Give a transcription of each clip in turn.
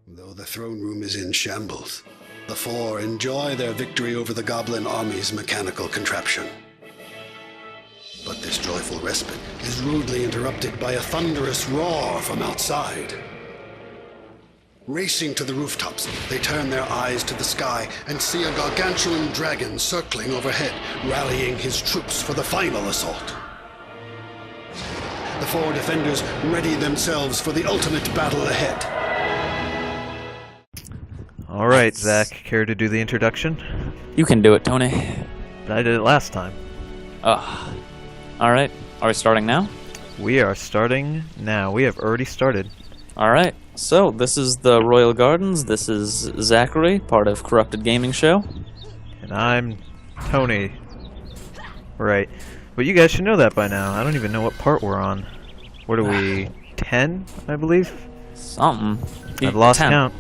Though the throne room is in shambles, the four enjoy their victory over the goblin army's mechanical contraption. But this joyful respite is rudely interrupted by a thunderous roar from outside. Racing to the rooftops, they turn their eyes to the sky and see a gargantuan dragon circling overhead, rallying his troops for the final assault. The four defenders ready themselves for the ultimate battle ahead. All right, Zach, care to do the introduction? You can do it, Tony. I did it last time. Ugh. Alright, are we starting now? We are starting now. We have already started. Alright, so this is the Royal Gardens. This is Zachary, part of Corrupted Gaming Show. And I'm Tony. Right. But you guys should know that by now. I don't even know what part we're on. What are we, 10, I believe? Something. I've lost 10. count.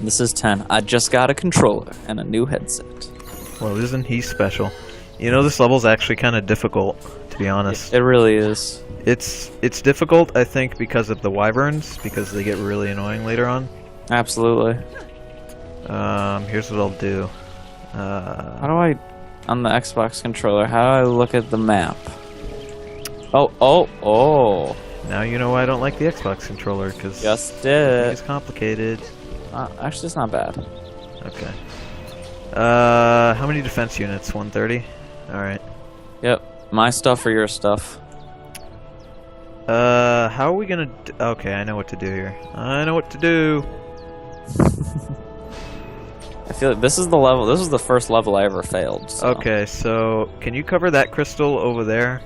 This is 10. I just got a controller and a new headset. Well, isn't he special? You know, this level's actually kind of difficult, to be honest. It really is. It's difficult, I think, because of the wyverns, because they get really annoying later on. Absolutely. Here's what I'll do. How do I, on the Xbox controller, how do I look at the map? Oh. Now you know why I don't like the Xbox controller, because Just did. it's complicated. Actually, it's not bad. Okay. How many defense units? 130? Alright. Yep. My stuff or your stuff? How are we gonna okay, I know what to do here. I know what to do! I feel like this is the level. This is the first level I ever failed. So. Okay, so can you cover that crystal over there?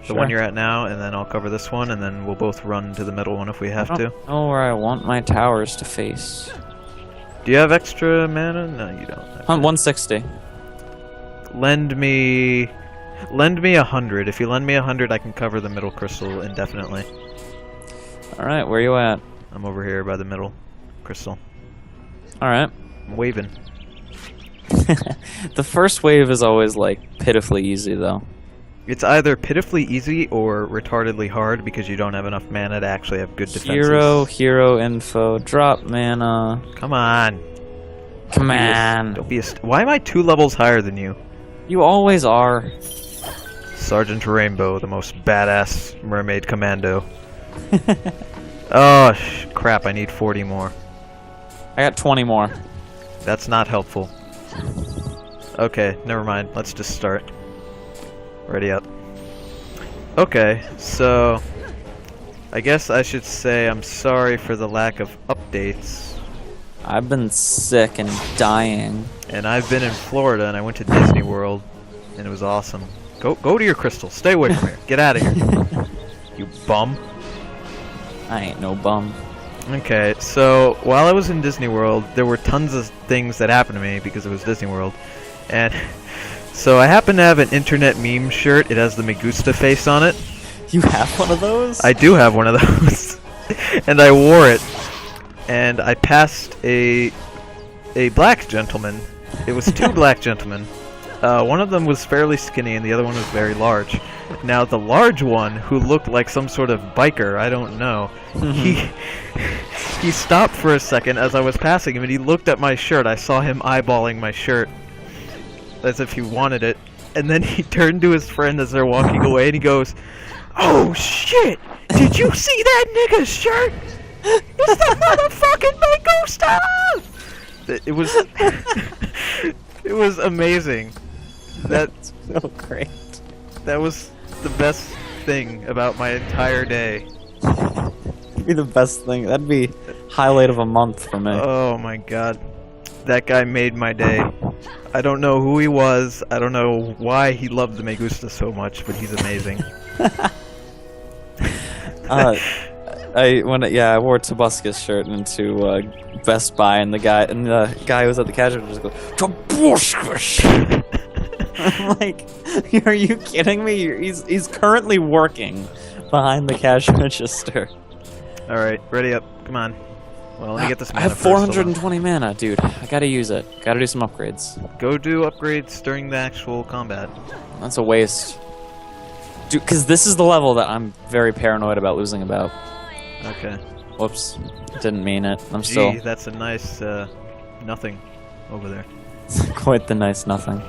The Sure. one you're at now, and then I'll cover this one, and then we'll both run to the middle one if we have to. I don't know where I want my towers to face. Do you have extra mana? No, you don't. 160. Lend me 100. If you lend me 100, I can cover the middle crystal indefinitely. Alright, where you at? I'm over here by the middle crystal. Alright. I'm waving. The first wave is always, like, pitifully easy, though. It's either pitifully easy or retardedly hard because you don't have enough mana to actually have good defenses. Hero info, drop mana. Come on. Come on. Don't be a why am I 2 levels higher than you? You always are. Sergeant Rainbow, the most badass mermaid commando. Oh, crap, I need 40 more. I got 20 more. That's not helpful. Okay, never mind. Let's just start. Ready up. Okay, so I guess I should say I'm sorry for the lack of updates. I've been sick and dying. And I've been in Florida and I went to Disney World and it was awesome. Go to your crystal. Stay away from here. Get out of here. You bum. I ain't no bum. Okay, so while I was in Disney World, there were tons of things that happened to me because it was Disney World. And so I happen to have an internet meme shirt. It has the Megusta face on it. You have one of those? I do have one of those. And I wore it. And I passed a black gentleman. It was 2 black gentlemen. One of them was fairly skinny and the other one was very large. Now the large one, who looked like some sort of biker, I don't know, he stopped for a second as I was passing him and he looked at my shirt. I saw him eyeballing my shirt as if he wanted it. And then he turned to his friend as they're walking away and he goes, "Oh shit! Did you see that nigga's shirt? It's the motherfucking Megusta!" It was it was amazing. That's so great. That was the best thing about my entire day. That'd be the best thing. That'd be highlight of a month for me. Oh my god. That guy made my day. I don't know who he was. I don't know why he loved the Megusta so much, but he's amazing. I wore Tobuscus shirt into Best Buy, and the guy who was at the cash register just goes, "Tobuscus!" I'm like, are you kidding me? He's currently working behind the cash register. All right, ready up. Come on. Well, let me get this mana I have first, hold on. 420 mana, dude. I gotta use it. Gotta do some upgrades. Go do upgrades during the actual combat. That's a waste. Dude, because this is the level that I'm very paranoid about losing about. Okay. Whoops. Didn't mean it. I'm Gee, still that's a nice nothing over there. quite the nice nothing.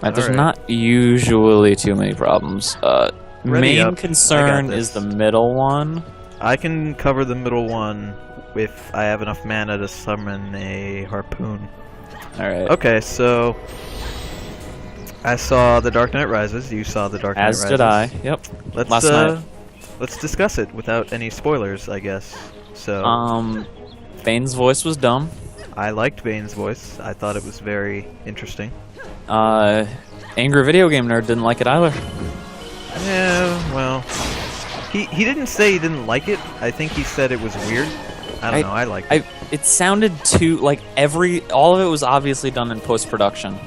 Right, there's Alright. not usually too many problems. Ready Main up. I concern got is the this. middle one. I can cover the middle one if I have enough mana to summon a harpoon. Alright. Okay, so I saw The Dark Knight Rises. You saw The Dark Knight As Rises. did I. Yep. Let's Last night. let's discuss it without any spoilers, I guess. So Bane's voice was dumb. I liked Bane's voice. I thought it was very interesting. Angry Video Game Nerd didn't like it either. Yeah, well, he didn't say he didn't like it. I think he said it was weird. I don't know. I liked it. It sounded too like all of it was obviously done in post production.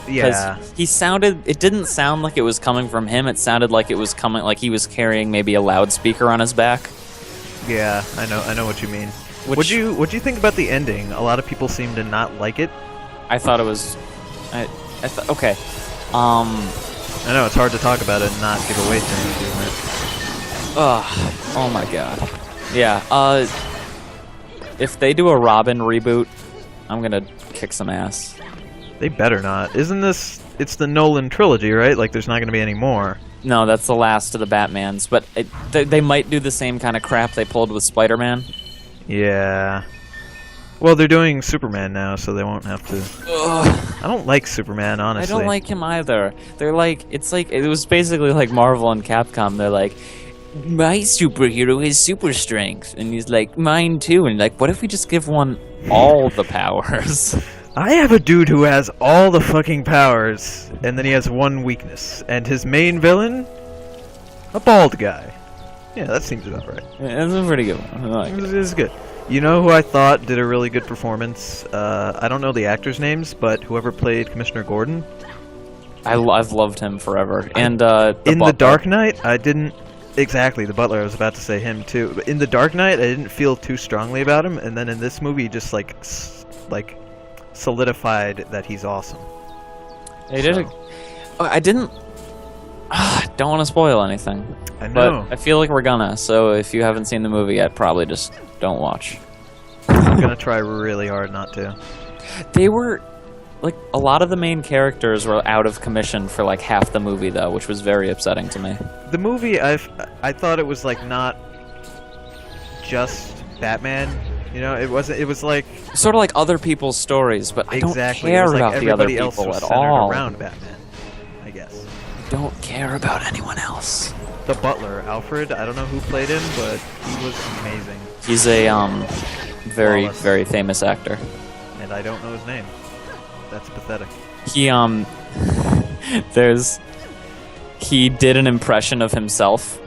Yeah. He sounded. It didn't sound like it was coming from him. It sounded like it was coming like he was carrying maybe a loudspeaker on his back. Yeah, I know what you mean. Which- What'd you think about the ending? A lot of people seem to not like it. I thought it was. Okay. I know it's hard to talk about it and not give away too much. Isn't it? Oh my god. Yeah. If they do a Robin reboot, I'm gonna kick some ass. They better not. Isn't this? It's the Nolan trilogy, right? Like, there's not going to be any more. No, that's the last of the Batmans. But they might do the same kind of crap they pulled with Spider-Man. Yeah. Well, they're doing Superman now, so they won't have to. Ugh. I don't like Superman, I honestly. don't like him either. They're like, it was basically like Marvel and Capcom. They're like, my superhero has super strength, and he's like, mine too. And like, what if we just give one all the powers? I have a dude who has all the fucking powers, and then he has one weakness, and his main villain, a bald guy. Yeah, that seems about right. Yeah, that's a pretty good one. I like it. This is good. You know who I thought did a really good performance? I don't know the actors' names, but whoever played Commissioner Gordon I've loved him forever. And in Butler. The Dark Knight, I didn't exactly the Butler. I was about to say him too. But in The Dark Knight, I didn't feel too strongly about him, and then in this movie, he just like solidified that he's awesome. They did it. I didn't. Don't want to spoil anything. I know. But I feel like we're gonna. So if you haven't seen the movie yet, probably just don't watch. I'm gonna try really hard not to. They were like a lot of the main characters were out of commission for like half the movie though, which was very upsetting to me. The movie, I thought it was like not just Batman. You know, it wasn't. It was like Sort of like other people's stories, but I don't exactly. It care was like about the other everybody else people was at centered all. around Batman, I guess. Don't care about anyone else. The Butler, Alfred. I don't know who played him, but he was amazing, He's a very Flawless. very famous actor. and I don't know his name. That's pathetic. He he did an impression of himself.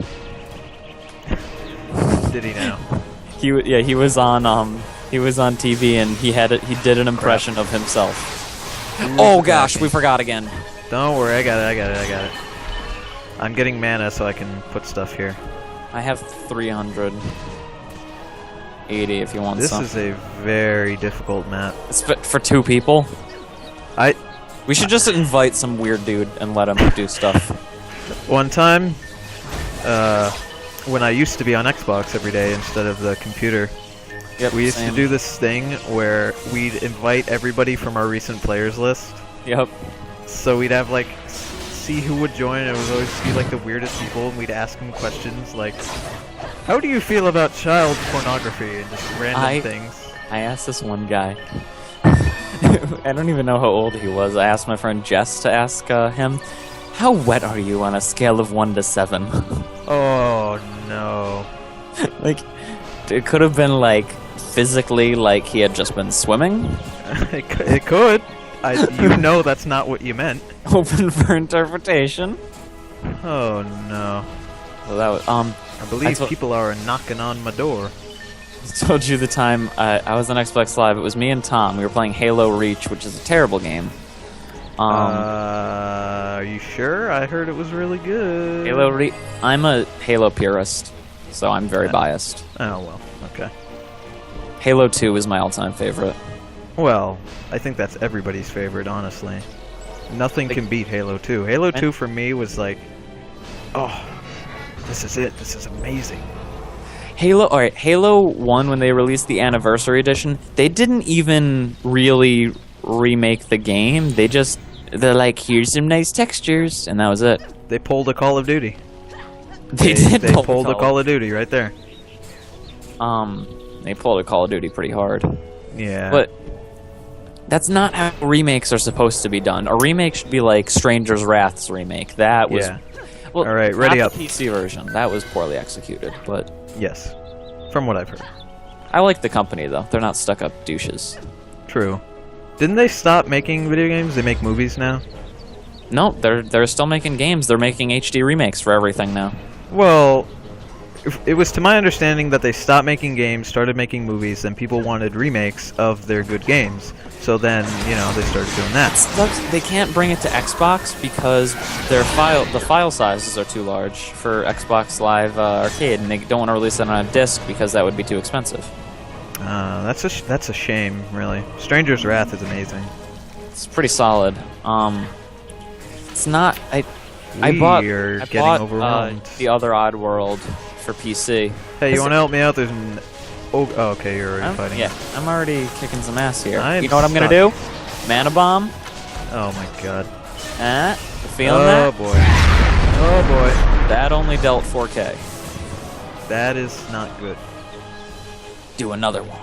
Did he now? He was on TV and he did an impression of himself. Oh gosh, we forgot again. Don't worry, I got it. I'm getting mana so I can put stuff here. I have 380 if you want This some. is a very difficult map. It's for two people. I We should just invite some weird dude and let him do stuff. One time, when I used to be on Xbox every day instead of the computer, Yep, we used same. to do this thing where we'd invite everybody from our recent players list. Yep. So we'd have like see who would join, and it would always be like the weirdest people, and we'd ask them questions like, "How do you feel about child pornography?" and just random things. I asked this one guy. I don't even know how old he was. I asked my friend Jess to ask him, "How wet are you on a scale of 1 to 7?" Oh no! Like, it could have been like physically like he had just been swimming. It could. You know that's not what you meant. Open for interpretation. Oh no! So that was I believe told- people are knocking on my door. I told you the time I was on Xbox Live. It was me and Tom. We were playing Halo Reach, which is a terrible game. Are you sure? I heard it was really good. Halo Reach. I'm a Halo purist, so I'm very biased. Oh well. Okay. Halo 2 is my all-time favorite. Well, I think that's everybody's favorite, honestly. Nothing can beat Halo 2. Halo 2 for me was like, oh, this is it. This is amazing. All right, Halo 1, when they released the Anniversary Edition, they didn't even really remake the game. They're like, here's some nice textures, and that was it. They pulled a Call of Duty. They pulled a Call of Duty right there. They pulled a Call of Duty pretty hard. Yeah. But that's not how remakes are supposed to be done. A remake should be like Stranger's Wrath's remake. That was... Yeah. Well, all right, ready not up. The PC version. That was poorly executed, but... Yes. From what I've heard. I like the company, though. They're not stuck-up douches. True. Didn't they stop making video games? They make movies now? No, they're still making games. They're making HD remakes for everything now. Well, it was to my understanding that they stopped making games, started making movies, and people wanted remakes of their good games. So then, they started doing that. They can't bring it to Xbox because the file sizes are too large for Xbox Live Arcade, and they don't want to release it on a disc because that would be too expensive. That's a shame, really. Stranger's Wrath is amazing. It's pretty solid. It's not. I bought overwhelmed. The Other Odd World for PC. Hey, you want to help me out? There's an... Oh, okay, you're already fighting. Yeah, I'm already kicking some ass here. I'm You know what I'm gonna do? Mana Bomb. Oh my god. You feeling that? Oh boy. Oh boy. That only dealt 4K. That is not good. Do another one.